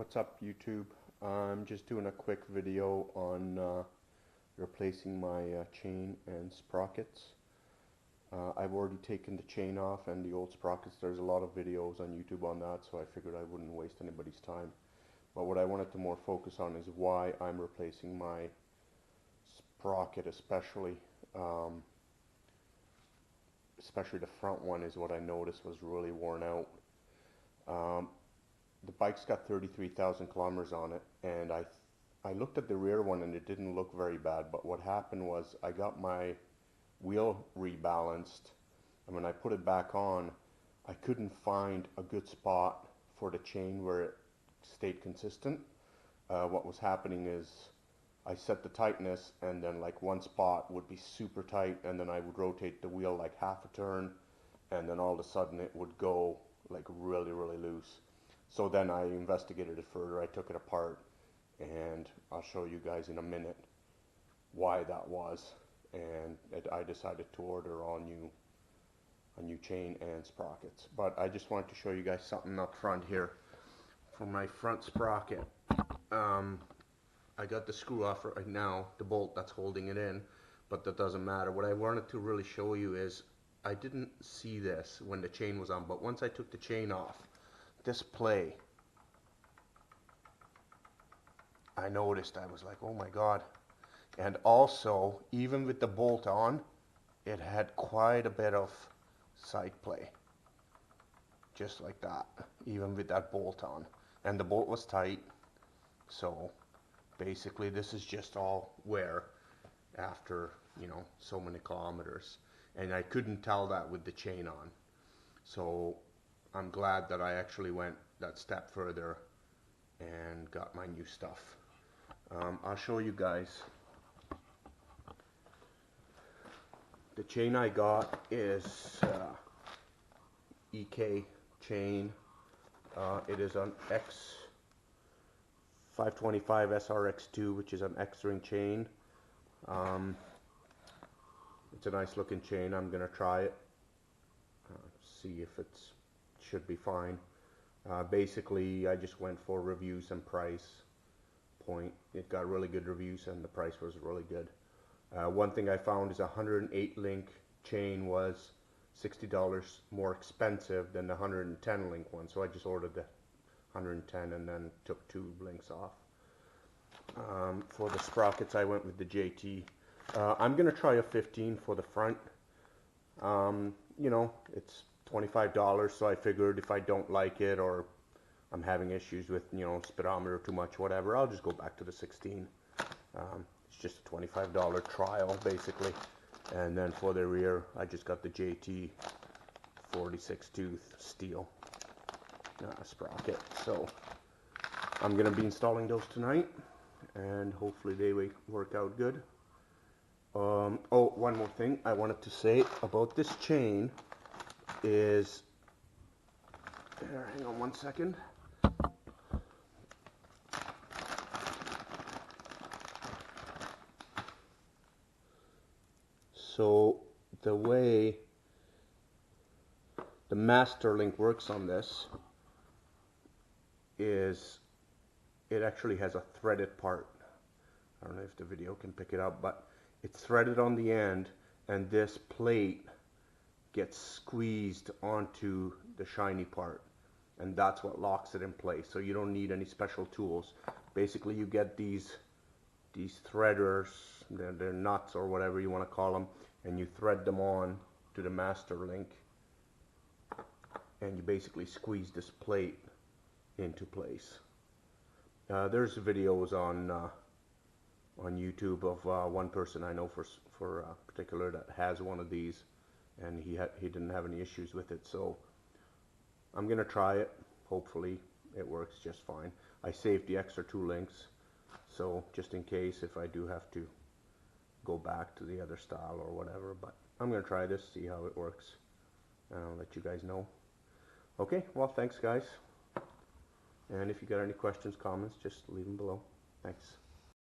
What's up, YouTube? I'm just doing a quick video on replacing my chain and sprockets. I've already taken the chain off and the old sprockets. There's a lot of videos on YouTube on that, so I figured I wouldn't waste anybody's time. But what I wanted to more focus on is why I'm replacing my sprocket, especially the front one is what I noticed was really worn out. The bike's got 33,000 kilometers on it, and I looked at the rear one and it didn't look very bad, but what happened was I got my wheel rebalanced, and when I put it back on, I couldn't find a good spot for the chain where it stayed consistent. What was happening is I set the tightness, and then like one spot would be super tight, and then I would rotate the wheel like half a turn, and then all of a sudden it would go like really loose. So then I investigated it further. I took it apart, and I'll show you guys in a minute why that was. And I decided to order a new chain and sprockets. But I just wanted to show you guys something up front here. For my front sprocket, I got the screw off right now, the bolt that's holding it in, but that doesn't matter. What I wanted to really show you is I didn't see this when the chain was on, but once I took the chain off, this play, I noticed, I was like, oh my god. And also, even with the bolt on, it had quite a bit of side play, just like that, even with that bolt on. And the bolt was tight, so basically this is just all wear after, you know, so many kilometers. And I couldn't tell that with the chain on. So I'm glad that I actually went that step further and got my new stuff. I'll show you guys. The chain I got is EK chain. It is an X525 SRX2, which is an X-ring chain. It's a nice looking chain. I'm gonna try it, see if it's should be fine. Basically, I just went for reviews and price point. It got really good reviews and the price was really good. One thing I found is a 108 link chain was $60 more expensive than the 110 link one, so I just ordered the 110 and then took 2 links off. For the sprockets, I went with the JT. I'm gonna try a 15 for the front. You know, it's $25, so I figured if I don't like it or I'm having issues with, you know, speedometer too much, whatever, I'll just go back to the 16. It's just a $25 trial, basically. And then for the rear, I just got the JT 46 tooth steel sprocket. So I'm going to be installing those tonight, and hopefully they work out good. Oh, one more thing I wanted to say about this chain is, hang on one second. So the way the master link works on this is it actually has a threaded part. I don't know if the video can pick it up, but it's threaded on the end, and this plate gets squeezed onto the shiny part, and that's what locks it in place. So you don't need any special tools. Basically, you get these threaders, they're nuts or whatever you want to call them, and you thread them on to the master link, and you basically squeeze this plate into place. There's videos on YouTube of one person I know for particular that has one of these, and he didn't have any issues with it. So I'm gonna try it. Hopefully it works just fine. I saved the extra 2 links, so just in case if I do have to go back to the other style or whatever, but I'm gonna try this, see how it works, and I'll let you guys know. Okay, well, thanks guys, and if you got any questions, comments, just leave them below. Thanks.